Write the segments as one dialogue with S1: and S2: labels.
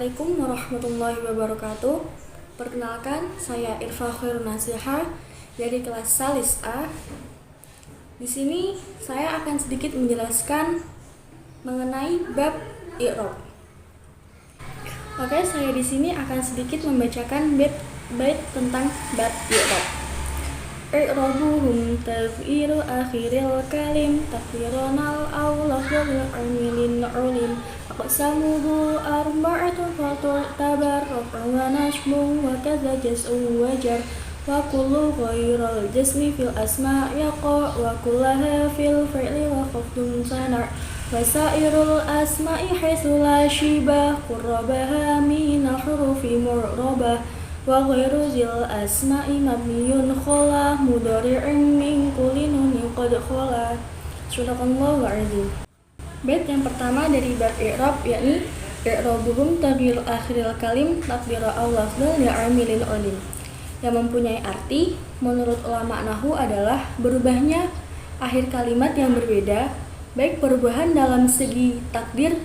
S1: Assalamualaikum warahmatullahi wabarakatuh. Perkenalkan, saya Irfa Khairun Nasihah dari kelas Salis A. Di sini saya akan sedikit menjelaskan mengenai bab i'rab. Oke, saya di sini akan sedikit membacakan bait tentang bab i'rab. I'rabuhum taf'iru akhiril kalim takdiranal awlahul amilin ulim aqsamuhu arba'atun fatu'tabar raf'un wa nasbun wa kadza jas'un wa jar wa kullu ghairal jasmi fil asma' yaqa wa kullaha fil fi'li wa khafdun sana' wa sa'irul asma'i haitsu la shibah qurrabaha min hurufi mu'rabah wa ghairu zil asma'i mabniyun khala mudhari'in min kulli nunin qad khala. Sadaqallahu azim. Bait yang pertama dari bab i'rab yakni i'rabuhum taghyir akhiril kalim takdira al-lafdhal li'amilin ulim, yang mempunyai arti menurut ulama nahwu adalah berubahnya akhir kalimat yang berbeda, baik perubahan dalam segi takdir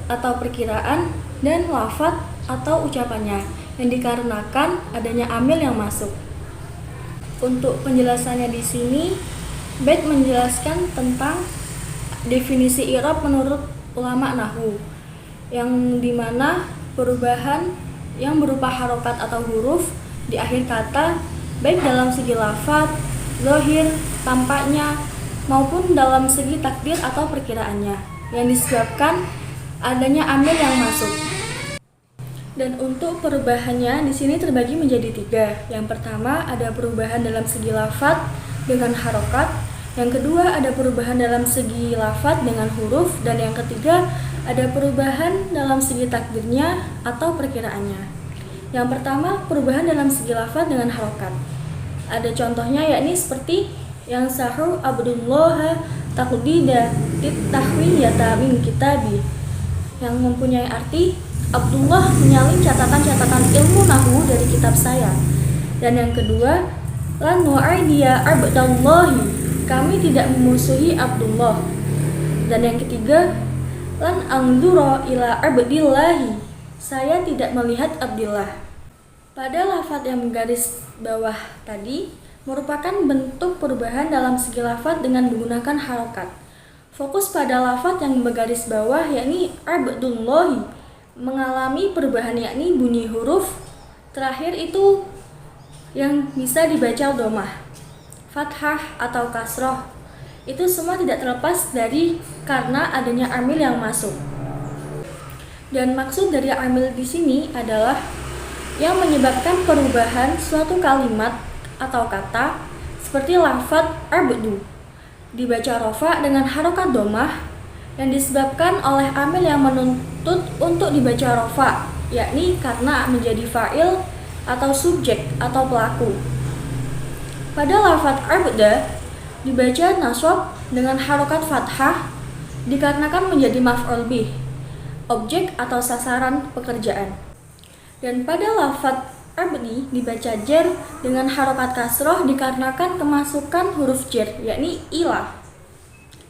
S1: atau perkiraan dan lafadz atau ucapannya, yang dikarenakan adanya amil yang masuk. Untuk penjelasannya di sini, bait menjelaskan tentang definisi i'rab menurut ulama nahwu, yang dimana perubahan yang berupa harokat atau huruf di akhir kata, baik dalam segi lafadz, zahir, tampaknya, maupun dalam segi takdir atau perkiraannya, yang disebabkan adanya amil yang masuk. Dan untuk perubahannya di sini terbagi menjadi 3. Yang pertama ada perubahan dalam segi lafadz dengan harokat, yang kedua ada perubahan dalam segi lafadz dengan huruf, dan yang ketiga ada perubahan dalam segi takdirnya atau perkiraannya. Yang pertama perubahan dalam segi lafadz dengan harokat. Ada contohnya yakni seperti yang sahu Abdullah taqdida tahwiyata min kitabi, yang mempunyai arti Abdullah menyalin catatan-catatan ilmu nahwu dari kitab saya. Dan yang kedua, lan nu'aidiya abdallahi, kami tidak memusuhi Abdullah. Dan yang ketiga, lan anzura ila abdillahi, saya tidak melihat Abdillah. Pada lafadz yang menggaris bawah tadi merupakan bentuk perubahan dalam segi lafadz dengan menggunakan harokat. Fokus pada lafadz yang bergaris bawah yakni abdullahi mengalami perubahan yakni bunyi huruf terakhir itu yang bisa dibaca dhammah, fathah atau kasroh. Itu semua tidak terlepas dari karena adanya amil yang masuk. Dan maksud dari amil di sini adalah yang menyebabkan perubahan suatu kalimat atau kata, seperti lafadz abdu dibaca rafa dengan harokat dhammah yang disebabkan oleh amil yang menuntut untuk dibaca rafa, yakni karena menjadi fa'il atau subjek atau pelaku. Pada lafadz abda dibaca nasab dengan harokat fathah dikarenakan menjadi maf'ul bih, objek atau sasaran pekerjaan. Dan pada lafadz abdi dibaca jar dengan harokat kasroh dikarenakan kemasukan huruf jar, yakni ilah.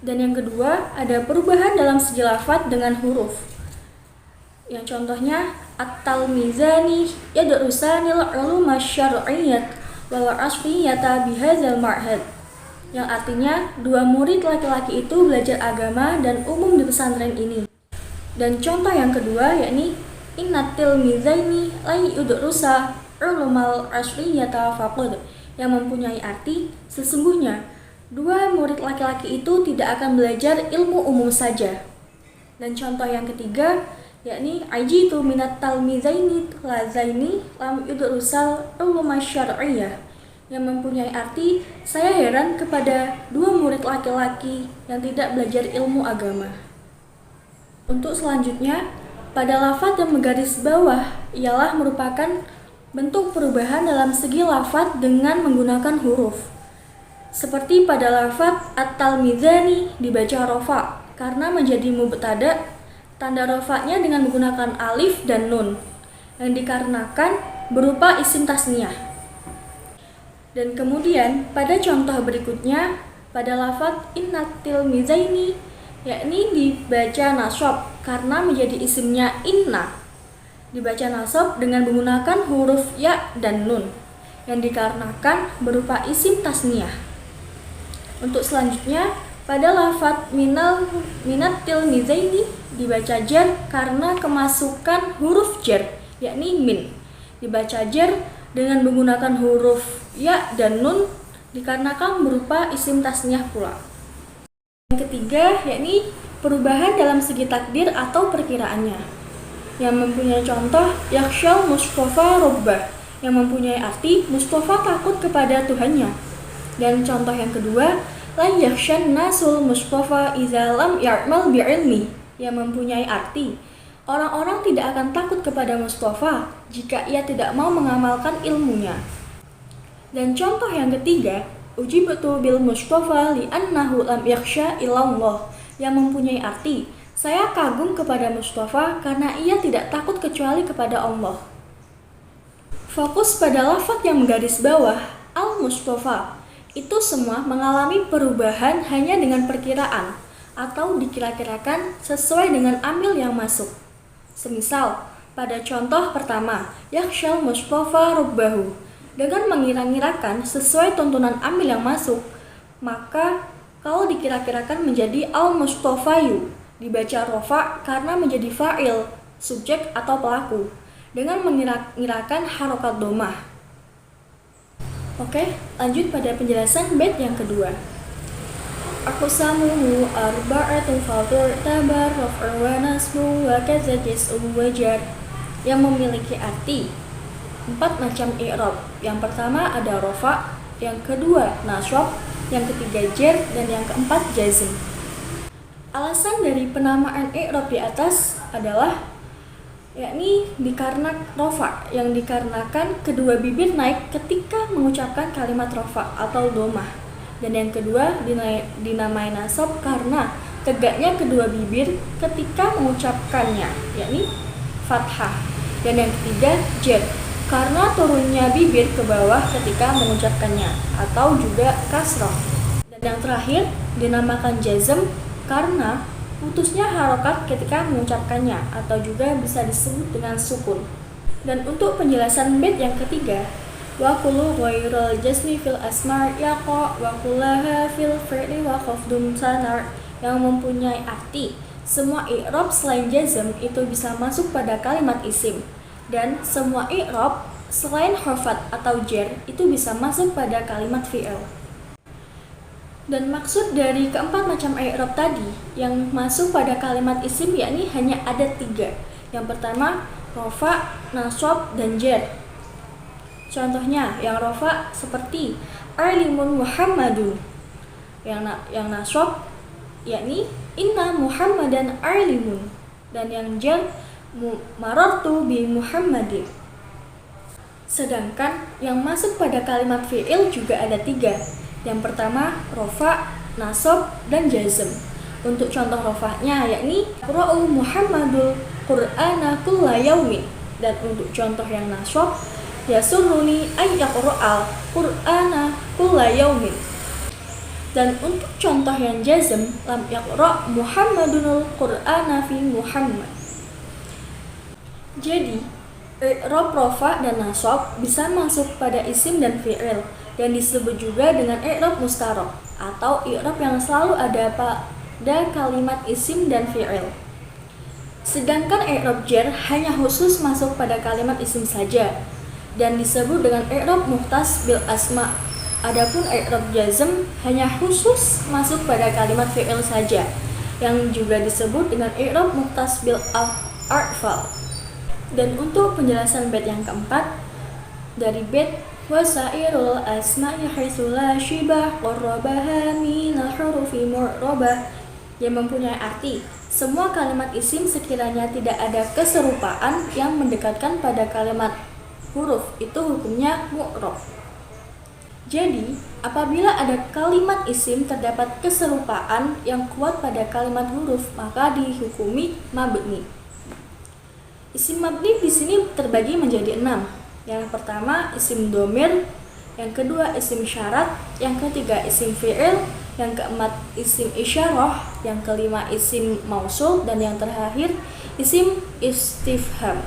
S1: Dan yang kedua, ada perubahan dalam segi lafadz dengan huruf. Yang contohnya, at-talmizani yadrusanil uluma syar'iyyah wal ashriyata bihadzal ma'had, yang artinya dua murid laki-laki itu belajar agama dan umum di pesantren ini. Dan contoh yang kedua yakni innatil mizaini la yudrusa ulumal ashriyata faqad, yang mempunyai arti sesungguhnya dua murid laki-laki itu tidak akan belajar ilmu umum saja. Dan contoh yang ketiga yakni ajitu minat talmizaini lazaini lam yudrusal uluma syar'iyyah, yang mempunyai arti saya heran kepada dua murid laki-laki yang tidak belajar ilmu agama. Untuk selanjutnya, pada lafadz yang menggaris bawah ialah merupakan bentuk perubahan dalam segi lafadz dengan menggunakan huruf. Seperti pada lafadz at-talmizani dibaca rafa karena menjadi mubtada, tanda rafanya dengan menggunakan alif dan nun, yang dikarenakan berupa isim tasniyah. Dan kemudian pada contoh berikutnya pada lafadz innatil mizaini yakni dibaca nasab karena menjadi isimnya inna, dibaca nasab dengan menggunakan huruf ya dan nun yang dikarenakan berupa isim tasniyah. Untuk selanjutnya, pada lafadz minat tilmizaini dibaca jar karena kemasukan huruf jar, yakni min. Dibaca jar dengan menggunakan huruf ya dan nun dikarenakan berupa isim tasniyah pula. Yang ketiga, yakni perubahan dalam segi takdir atau perkiraannya, yang mempunyai contoh yakshal Mustafa Rabbah, yang mempunyai arti Mustafa takut kepada Tuhannya. Dan contoh yang kedua, la yakhshan nasul Mustafa iza lam ya'mal bi'ilmi, yang mempunyai arti orang-orang tidak akan takut kepada Mustafa jika ia tidak mau mengamalkan ilmunya. Dan contoh yang ketiga, ujibtu bil Mustafa li'annahu lam yakhsha illallah, yang mempunyai arti saya kagum kepada Mustafa karena ia tidak takut kecuali kepada Allah. Fokus pada lafadz yang menggaris bawah al-Mustafa. Itu semua mengalami perubahan hanya dengan perkiraan atau dikira-kirakan sesuai dengan amil yang masuk. Semisal, pada contoh pertama, yakshal Mustafa Rabbahu, dengan mengira-ngirakan sesuai tuntunan amil yang masuk, maka kalau dikira-kirakan menjadi al-Mustafayu, dibaca rofa karena menjadi fa'il, subjek atau pelaku, dengan mengira-ngirakan harokat domah. Oke, lanjut pada penjelasan bait yang kedua. Aqsamuhu arba'atun fatur tabar raf'u wa nasbu wa kadza jaz'u wa jar, yang memiliki arti 4 macam i'rab. Yang pertama ada rofa, yang kedua nasab, yang ketiga jar, dan yang keempat jazm. Alasan dari penamaan i'rab di atas adalah yakni dikarenakan rofa, yang dikarenakan kedua bibir naik ketika mengucapkan kalimat rofa atau domah. Dan yang kedua dinamai nasab karena tegaknya kedua bibir ketika mengucapkannya, yakni fathah. Dan yang ketiga jar karena turunnya bibir ke bawah ketika mengucapkannya atau juga kasrah. Dan yang terakhir dinamakan jazm karena putusnya harokat ketika mengucapkannya atau juga bisa disebut dengan sukun. Dan untuk penjelasan bait yang ketiga, wa kullu ghairil jazmi fil asma' yaqa wa kullaha fil fi'li wa khafdun sanar, yang mempunyai arti semua i'rab selain jazm itu bisa masuk pada kalimat isim, dan semua i'rab selain khafat atau jar itu bisa masuk pada kalimat fi'il. Dan maksud dari keempat macam i'rab tadi yang masuk pada kalimat isim yakni hanya ada 3. Yang pertama, rofa, nasab, dan jar. Contohnya, yang rofa seperti alimun Muhammadun. Yang nasab yakni inna Muhammadan alimun. Dan yang jar marartu bi Muhammadin. Sedangkan yang masuk pada kalimat fi'il juga ada 3. Yang pertama, rofa, nasab, dan jazm. Untuk contoh rofanya yakni Qura'u Muhammadul Qur'ana kulla yaumin. Dan untuk contoh yang nasab, yasurruni ayyaqra'al Qur'ana kulla yaumin. Dan untuk contoh yang jazm, lam yaqra' Muhammadunul Qur'ana fi Muhammad. Jadi, i'rab rofa dan nasab bisa masuk pada isim dan fi'il, dan disebut juga dengan i'rab mustarok atau i'rab yang selalu ada pada kalimat isim dan fi'il. Sedangkan i'rab jar hanya khusus masuk pada kalimat isim saja dan disebut dengan i'rab mukhtas bil asma. Adapun i'rab jazm hanya khusus masuk pada kalimat fi'il saja, yang juga disebut dengan i'rab mukhtas bil af'al. Dan untuk penjelasan bait yang keempat, dari bait wasairul asma'i haitsu la shibah qarrabaha minal hurufi mu'rabah, yang mempunyai arti semua kalimat isim sekiranya tidak ada keserupaan yang mendekatkan pada kalimat huruf itu hukumnya mu'rab. Jadi, apabila ada kalimat isim terdapat keserupaan yang kuat pada kalimat huruf, maka dihukumi mabni. Isim mabni di sini terbagi menjadi 6. Yang pertama isim domir, yang kedua isim syarat, yang ketiga isim fi'il, yang keempat isim isyarah, yang kelima isim mausul, dan yang terakhir isim istifham.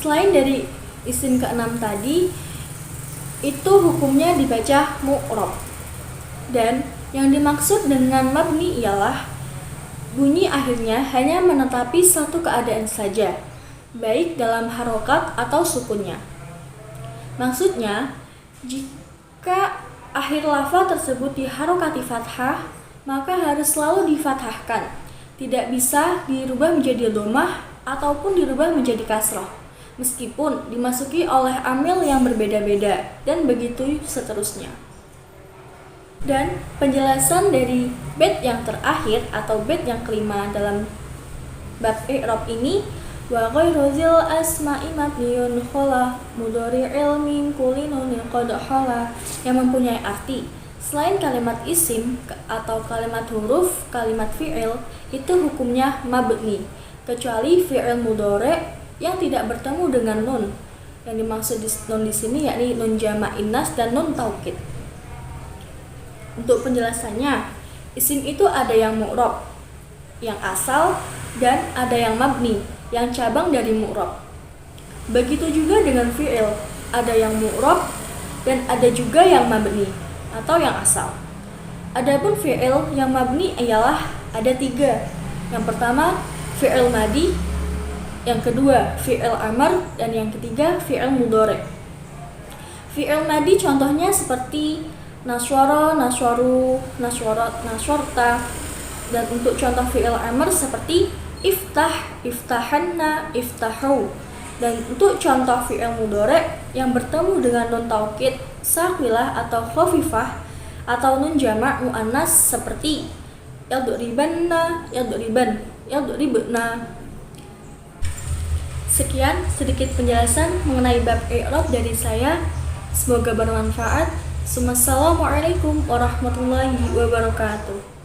S1: Selain dari isim keenam tadi, itu hukumnya dibaca mu'rab. Dan yang dimaksud dengan mabni ialah bunyi akhirnya hanya menetapi satu keadaan saja, baik dalam harokat atau sukunnya. Maksudnya, jika akhir lafaz tersebut diharokati fathah, maka harus selalu difathahkan. Tidak bisa dirubah menjadi dhammah ataupun dirubah menjadi kasrah, meskipun dimasuki oleh amil yang berbeda-beda, dan begitu seterusnya. Dan penjelasan dari bait yang terakhir atau bait yang kelima dalam bab i'rab ini, wa ghairu zil asma'i mabniyun khala mudhari'il min kulli nunin qad khala, yang mempunyai arti selain kalimat isim atau kalimat huruf, kalimat fi'il itu hukumnya mabni, kecuali fi'il mudhari' yang tidak bertemu dengan nun. Yang dimaksud nun di sini yakni nun jama'in nas dan nun taukid. Untuk penjelasannya, isim itu ada yang mu'rab, yang asal, dan ada yang mabni, yang cabang dari mu'rab. Begitu juga dengan fi'il, ada yang mu'rab dan ada juga yang mabni atau yang asal. Adapun fi'il yang mabni ialah ada 3. Yang pertama fi'il madi, yang kedua fi'il amr, dan yang ketiga fi'il mudhari'. Fi'il madi contohnya seperti naswara, naswaru, naswarat, naswarta. Dan untuk contoh fi'il amr seperti iftah, iftahanna, iftahu. Dan untuk contoh fi'il mudhari' yang bertemu dengan nun taukid, sakilah atau khafifah atau nun jama' muannas seperti yadribanna, yadriban, yadribna. Sekian sedikit penjelasan mengenai bab i'rab dari saya. Semoga bermanfaat. Assalamualaikum warahmatullahi wabarakatuh.